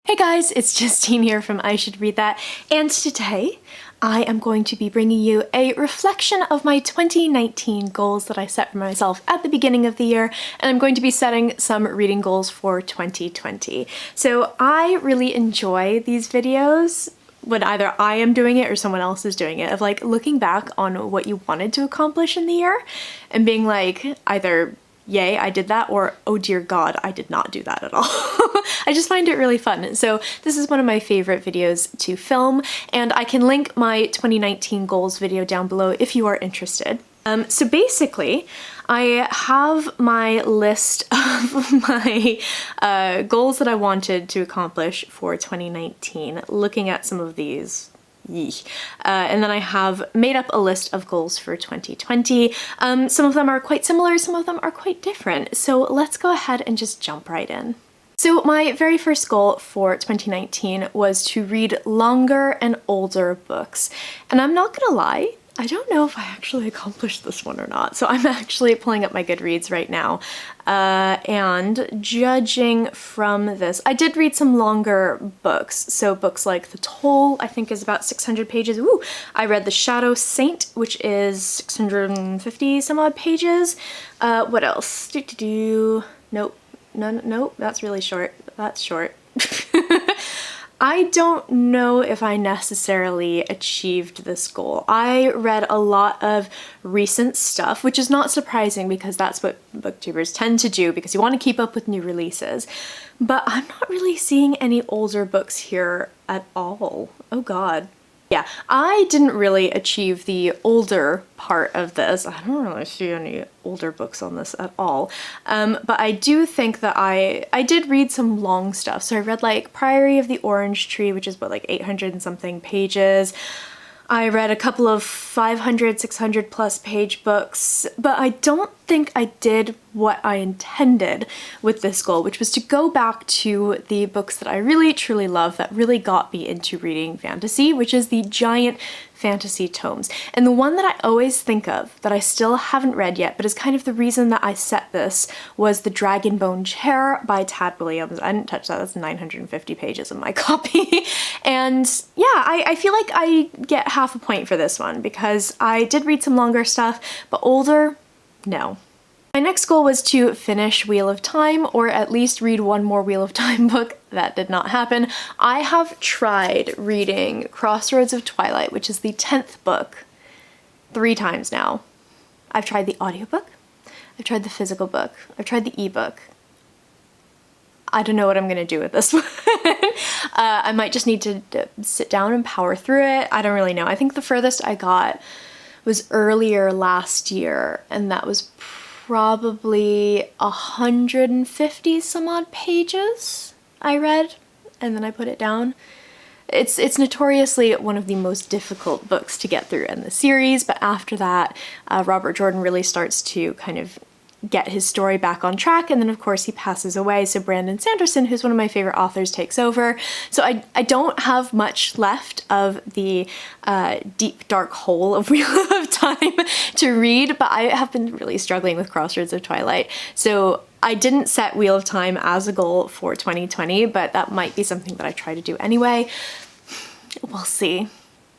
Hey guys, it's Justine here from I Should Read That, and today I am going to be bringing you a reflection of my 2019 goals that I set for myself at the beginning of the year, and I'm going to be setting some reading goals for 2020. So I really enjoy these videos when either I am doing it or someone else is doing it, of like looking back on what you wanted to accomplish in the year and being like either yay, I did that, or oh dear God, I did not do that at all. I just find it really fun. So this is one of my favorite videos to film, and I can link my 2019 goals video down below if you are interested. So basically, I have my list of my goals that I wanted to accomplish for 2019, looking at some of these. And then I have made up a list of goals for 2020. Some of them are quite similar, some of them are quite different. So let's go ahead and just jump right in. So my very first goal for 2019 was to read longer and older books. And I'm not gonna lie, I don't know if I actually accomplished this one or not. So I'm actually pulling up my Goodreads right now. And judging from this, I did read some longer books. So books like The Toll, I think is about 600 pages. Ooh, I read The Shadow Saint, which is 650 some odd pages. What else? Nope, nope, that's really short. That's short. I don't know if I necessarily achieved this goal. I read a lot of recent stuff, which is not surprising because that's what booktubers tend to do because you want to keep up with new releases. But I'm not really seeing any older books here at all. Oh God. Yeah, I didn't really achieve the older part of this. I don't really see any older books on this at all. But I do think that I did read some long stuff. So I read like Priory of the Orange Tree, which is about like 800 and something pages. I read a couple of 500, 600 plus page books, but I don't think I did what I intended with this goal, which was to go back to the books that I really truly love that really got me into reading fantasy, which is the giant fantasy tomes. And the one that I always think of that I still haven't read yet, but is kind of the reason that I set this, was The Dragonbone Chair by Tad Williams. I didn't touch that, that's 950 pages in my copy. And yeah, I feel like I get half a point for this one because I did read some longer stuff, but older, no. My next goal was to finish Wheel of Time, or at least read one more Wheel of Time book. That did not happen. I have tried reading Crossroads of Twilight, which is the 10th book, 3 times now. I've tried the audiobook, I've tried the physical book, I've tried the ebook. I don't know what I'm gonna do with this one. I might just need to sit down and power through it. I don't really know. I think the furthest I got was earlier last year, and that was probably 150 some odd pages I read, and then I put it down. It's notoriously one of the most difficult books to get through in the series, but after that, Robert Jordan really starts to kind of get his story back on track, and then of course he passes away, so Brandon Sanderson, who's one of my favorite authors, takes over. So I don't have much left of the deep dark hole of Wheel of Time to read, but I have been really struggling with Crossroads of Twilight. So I didn't set Wheel of Time as a goal for 2020, but that might be something that I try to do anyway. We'll see.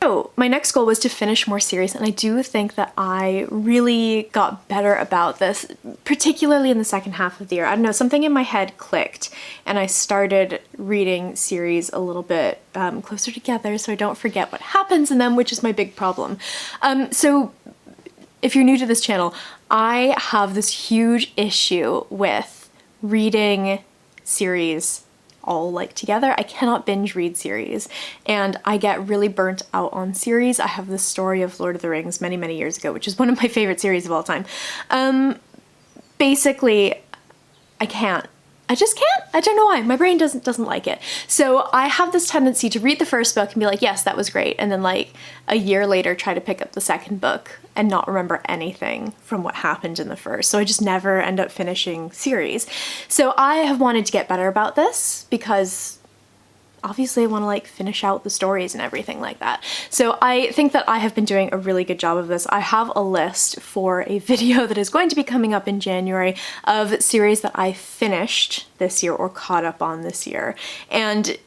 So my next goal was to finish more series, and I do think that I really got better about this, particularly in the second half of the year. I don't know, something in my head clicked, and I started reading series a little bit closer together so I don't forget what happens in them, which is my big problem. So if you're new to this channel, I have this huge issue with reading series all like together. I cannot binge read series, and I get really burnt out on series. I have the story of Lord of the Rings many, many years ago, which is one of my favorite series of all time. Basically, I can't. I just can't. I don't know why. My brain doesn't like it. So I have this tendency to read the first book and be like, yes, that was great. And then like a year later, try to pick up the second book and not remember anything from what happened in the first. So I just never end up finishing series. So I have wanted to get better about this because obviously I want to like finish out the stories and everything like that. So I think that I have been doing a really good job of this. I have a list for a video that is going to be coming up in January of series that I finished this year or caught up on this year. And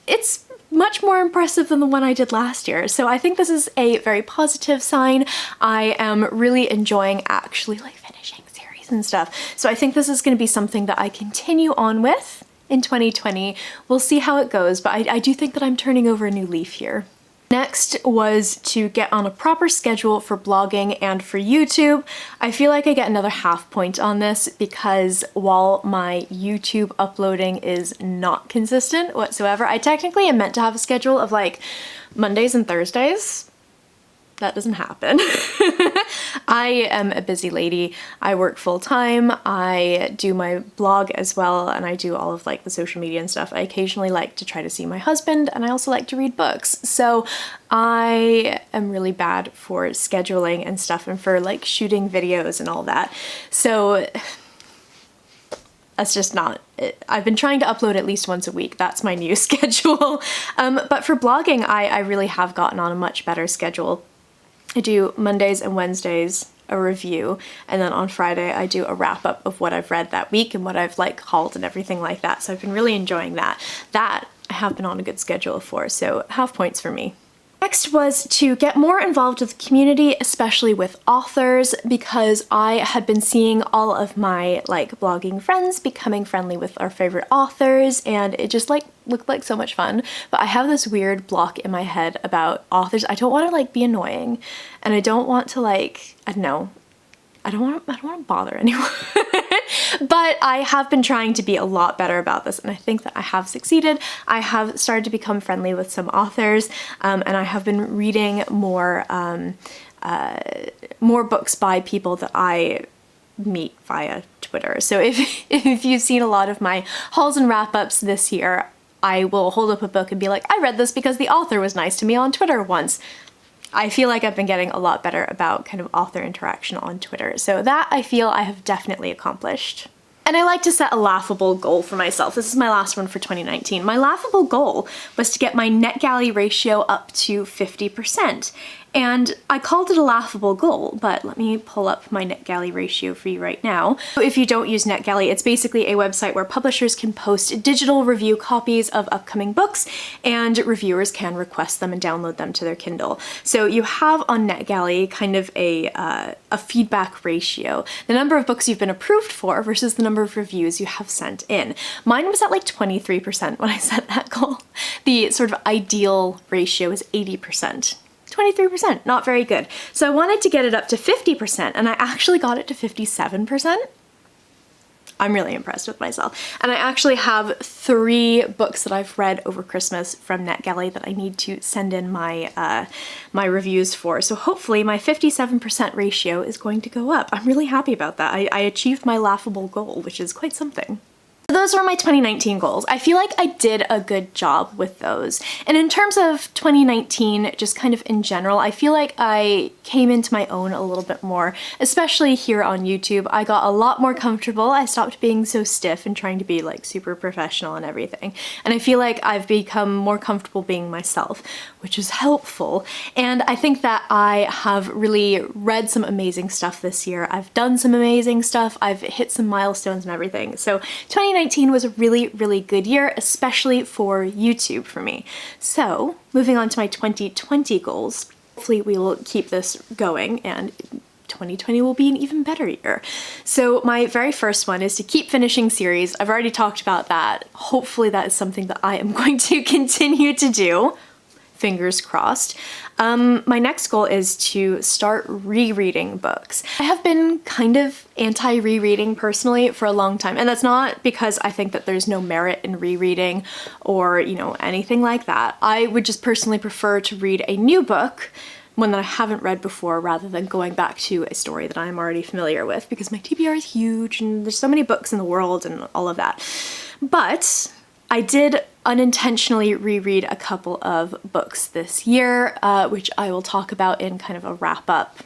it's much more impressive than the one I did last year. So I think this is a very positive sign. I am really enjoying actually like finishing series and stuff. So I think this is going to be something that I continue on with in 2020. We'll see how it goes, but I do think that I'm turning over a new leaf here. Next was to get on a proper schedule for blogging and for YouTube. I feel like I get another half point on this because while my YouTube uploading is not consistent whatsoever, I technically am meant to have a schedule of like Mondays and Thursdays. That doesn't happen. I am a busy lady. I work full time. I do my blog as well, and I do all of like the social media and stuff. I occasionally like to try to see my husband, and I also like to read books. So I am really bad for scheduling and stuff and for like shooting videos and all that. So that's just not it. I've been trying to upload at least once a week. That's my new schedule. But for blogging, I really have gotten on a much better schedule. I do Mondays and Wednesdays a review, and then on Friday I do a wrap up of what I've read that week and what I've like hauled and everything like that. So I've been really enjoying that. That I have been on a good schedule for, so half points for me. Next was to get more involved with the community, especially with authors, because I had been seeing all of my like blogging friends becoming friendly with our favorite authors, and it just like looked like so much fun. But I have this weird block in my head about authors. I don't want to like be annoying, and I don't want to like, I don't know, I don't want to bother anyone. But I have been trying to be a lot better about this, and I think that I have succeeded. I have started to become friendly with some authors, and I have been reading more books by people that I meet via Twitter. So if you've seen a lot of my hauls and wrap-ups this year, I will hold up a book and be like, I read this because the author was nice to me on Twitter once. I feel like I've been getting a lot better about kind of author interaction on Twitter, so that I feel I have definitely accomplished. And I like to set a laughable goal for myself. This is my last one for 2019. My laughable goal was to get my NetGalley ratio up to 50%. And I called it a laughable goal, but let me pull up my NetGalley ratio for you right now. So if you don't use NetGalley, it's basically a website where publishers can post digital review copies of upcoming books, and reviewers can request them and download them to their Kindle. So you have on NetGalley kind of a feedback ratio, the number of books you've been approved for versus the number of reviews you have sent in. Mine was at like 23% when I set that goal. The sort of ideal ratio is 80%. 23%, not very good. So I wanted to get it up to 50%, and I actually got it to 57%. I'm really impressed with myself. And I actually have 3 books that I've read over Christmas from NetGalley that I need to send in my my reviews for. So hopefully my 57% ratio is going to go up. I'm really happy about that. I achieved my laughable goal, which is quite something. Those were my 2019 goals. I feel like I did a good job with those. And in terms of 2019, just kind of in general, I feel like I came into my own a little bit more, especially here on YouTube. I got a lot more comfortable. I stopped being so stiff and trying to be like super professional and everything. And I feel like I've become more comfortable being myself, which is helpful. And I think that I have really read some amazing stuff this year. I've done some amazing stuff. I've hit some milestones and everything. So 2019 was a really, really good year, especially for YouTube for me. So moving on to my 2020 goals, hopefully we will keep this going and 2020 will be an even better year. So my very first one is to keep finishing series. I've already talked about that. Hopefully that is something that I am going to continue to do. Fingers crossed. My next goal is to start rereading books. I have been kind of anti-rereading personally for a long time, and that's not because I think that there's no merit in rereading or, you know, anything like that. I would just personally prefer to read a new book, one that I haven't read before, rather than going back to a story that I'm already familiar with, because my TBR is huge and there's so many books in the world and all of that. But I did unintentionally reread a couple of books this year, which I will talk about in kind of a wrap-up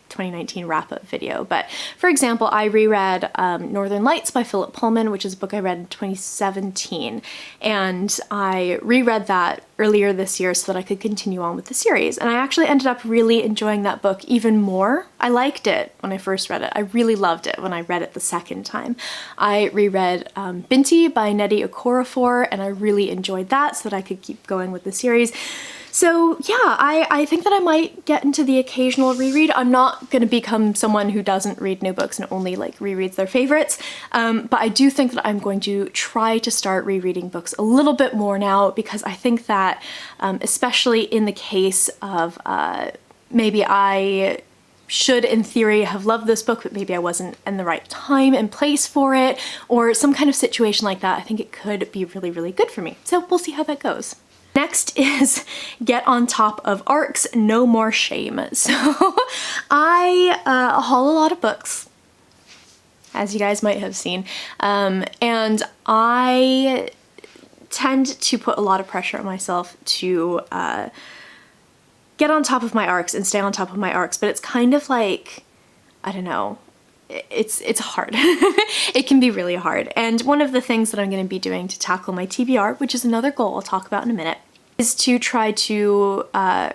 2019 wrap-up video. But for example, I reread Northern Lights by Philip Pullman, which is a book I read in 2017, and I reread that earlier this year so that I could continue on with the series. And I actually ended up really enjoying that book even more. I liked it when I first read it. I really loved it when I read it the second time. I reread Binti by Nnedi Okorafor, and I really enjoyed that so that I could keep going with the series. So yeah, I think that I might get into the occasional reread. I'm not going to become someone who doesn't read new books and only like rereads their favorites, but I do think that I'm going to try to start rereading books a little bit more now, because I think that especially in the case of maybe I should in theory have loved this book, but maybe I wasn't in the right time and place for it, or some kind of situation like that, I think it could be really, really good for me. So we'll see how that goes. Next is Get on Top of Arcs, No More Shame. So I haul a lot of books, as you guys might have seen, and I tend to put a lot of pressure on myself to get on top of my arcs and stay on top of my arcs, but it's kind of like, I don't know, it's hard. It can be really hard. And one of the things that I'm going to be doing to tackle my TBR, which is another goal I'll talk about in a minute, is to try to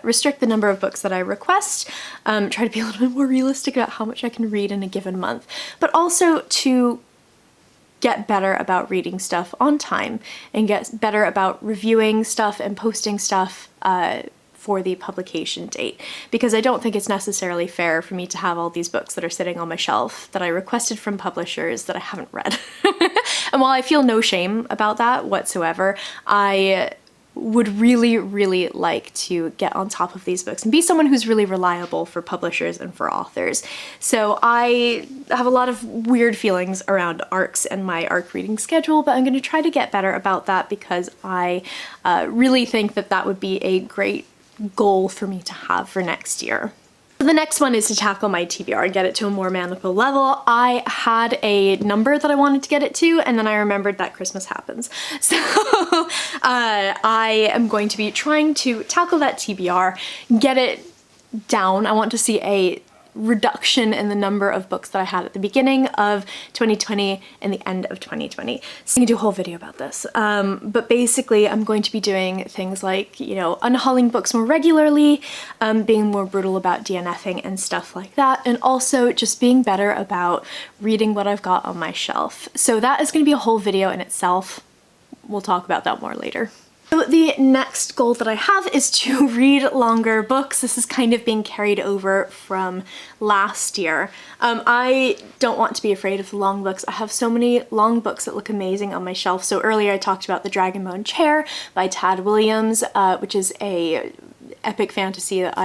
restrict the number of books that I request, try to be a little bit more realistic about how much I can read in a given month, but also to get better about reading stuff on time and get better about reviewing stuff and posting stuff for the publication date, because I don't think it's necessarily fair for me to have all these books that are sitting on my shelf that I requested from publishers that I haven't read. And while I feel no shame about that whatsoever, I would really, really like to get on top of these books and be someone who's really reliable for publishers and for authors. So I have a lot of weird feelings around arcs and my arc reading schedule, but I'm going to try to get better about that, because I really think that that would be a great goal for me to have for next year. The next one is to tackle my TBR and get it to a more manageable level. I had a number that I wanted to get it to, and then I remembered that Christmas happens. So I am going to be trying to tackle that TBR, get it down. I want to see a reduction in the number of books that I had at the beginning of 2020 and the end of 2020. So I'm gonna do a whole video about this. But basically I'm going to be doing things like, you know, unhauling books more regularly, being more brutal about DNFing and stuff like that, and also just being better about reading what I've got on my shelf. So that is gonna be a whole video in itself. We'll talk about that more later. So the next goal that I have is to read longer books. This is kind of being carried over from last year. I don't want to be afraid of the long books. I have so many long books that look amazing on my shelf. So earlier I talked about The Dragonbone Chair by Tad Williams, which is a epic fantasy that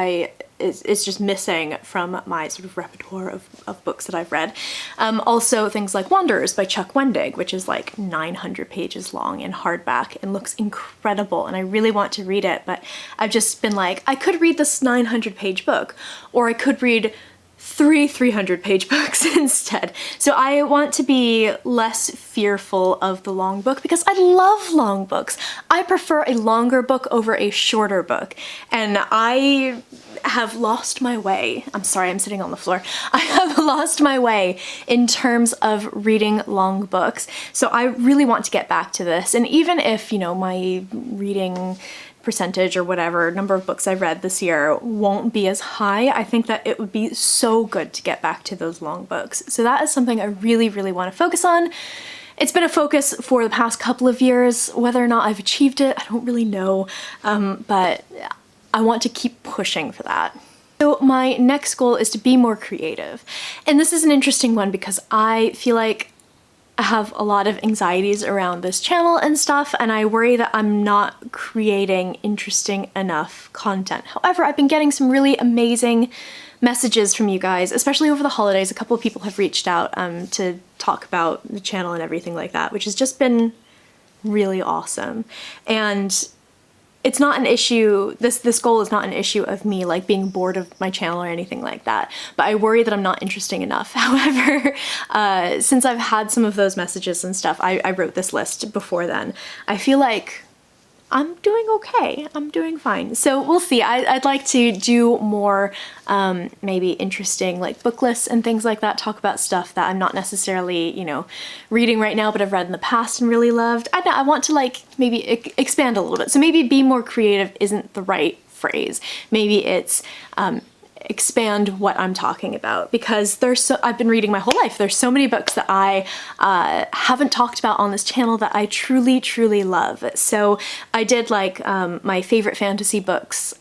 is just missing from my sort of repertoire of books that I've read. Also things like Wanderers by Chuck Wendig, which is like 900 pages long in hardback and looks incredible, and I really want to read it, but I've just been like, I could read this 900-page book, or I could read three 300-page books instead. So I want to be less fearful of the long book, because I love long books. I prefer a longer book over a shorter book, and I have lost my way. I'm sorry, I'm sitting on the floor. I have lost my way in terms of reading long books. So I really want to get back to this. And even if, you know, my reading percentage or whatever number of books I've read this year won't be as high, I think that it would be so good to get back to those long books. So that is something I really, really want to focus on. It's been a focus for the past couple of years. Whether or not I've achieved it, I don't really know, but I want to keep pushing for that. So my next goal is to be more creative. And this is an interesting one because I feel like I have a lot of anxieties around this channel and stuff, and I worry that I'm not creating interesting enough content. However, I've been getting some really amazing messages from you guys, especially over the holidays. A couple of people have reached out to talk about the channel and everything like that, which has just been really awesome. And it's not an issue, this goal is not an issue of me like being bored of my channel or anything like that, but I worry that I'm not interesting enough. However, since I've had some of those messages and stuff, I wrote this list before then, I feel like I'm doing okay. I'm doing fine. So we'll see. I'd like to do more maybe interesting like book lists and things like that, talk about stuff that I'm not necessarily, you know, reading right now, but I've read in the past and really loved. I want to like maybe expand a little bit. So maybe be more creative isn't the right phrase. Maybe it's expand what I'm talking about, because I've been reading my whole life. There's so many books that I haven't talked about on this channel that I truly, truly love. So I did like my favorite fantasy books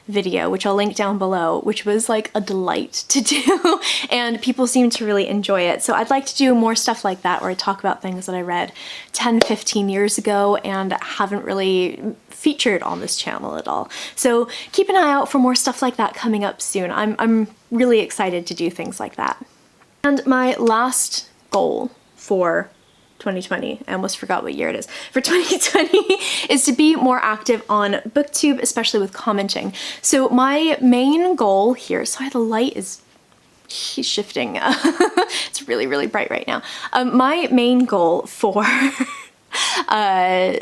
video, which I'll link down below, which was like a delight to do and people seem to really enjoy it. So I'd like to do more stuff like that where I talk about things that I read 10, 15 years ago and haven't really featured on this channel at all. So keep an eye out for more stuff like that coming up soon. I'm really excited to do things like that. And my last goal for 2020, I almost forgot what year it is, for 2020 is to be more active on BookTube, especially with commenting. So my main goal here, sorry the light is shifting, it's really, really bright right now. My main goal for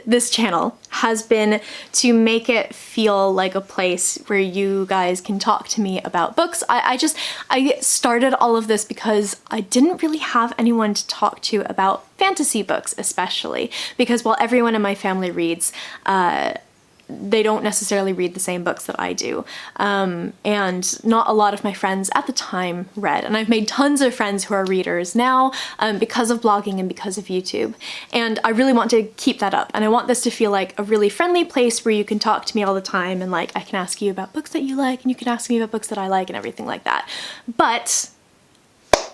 this channel has been to make it feel like a place where you guys can talk to me about books. I started all of this because I didn't really have anyone to talk to about fantasy books, especially because while everyone in my family reads, they don't necessarily read the same books that I do. And not a lot of my friends at the time read. And I've made tons of friends who are readers now because of blogging and because of YouTube. And I really want to keep that up. And I want this to feel like a really friendly place where you can talk to me all the time and like I can ask you about books that you like and you can ask me about books that I like and everything like that. But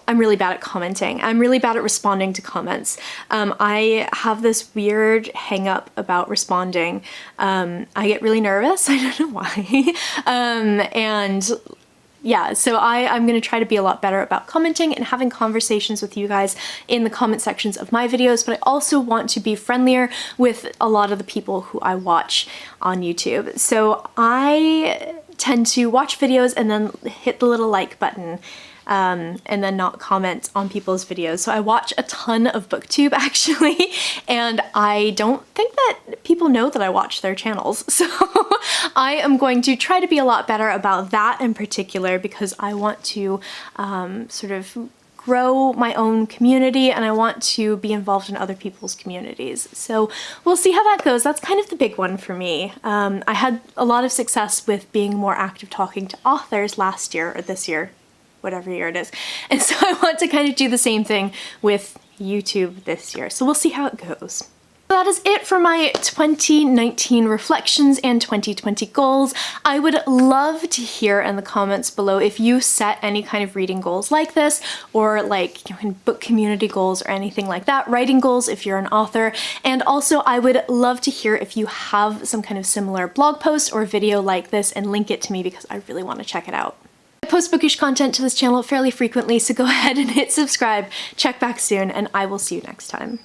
I'm really bad at commenting. I'm really bad at responding to comments. I have this weird hang up about responding. I get really nervous. I don't know why. And yeah, so I'm gonna try to be a lot better about commenting and having conversations with you guys in the comment sections of my videos, but I also want to be friendlier with a lot of the people who I watch on YouTube. So I tend to watch videos and then hit the little like button and then not comment on people's videos. So I watch a ton of BookTube actually, and I don't think that people know that I watch their channels. So I am going to try to be a lot better about that in particular because I want to sort of grow my own community and I want to be involved in other people's communities. So we'll see how that goes. That's kind of the big one for me. I had a lot of success with being more active talking to authors last year or this year, whatever year it is. And so I want to kind of do the same thing with YouTube this year. So we'll see how it goes. So that is it for my 2019 reflections and 2020 goals. I would love to hear in the comments below if you set any kind of reading goals like this, or like book community goals or anything like that, writing goals if you're an author. And also I would love to hear if you have some kind of similar blog post or video like this and link it to me because I really want to check it out. I post bookish content to this channel fairly frequently, so go ahead and hit subscribe, check back soon, and I will see you next time.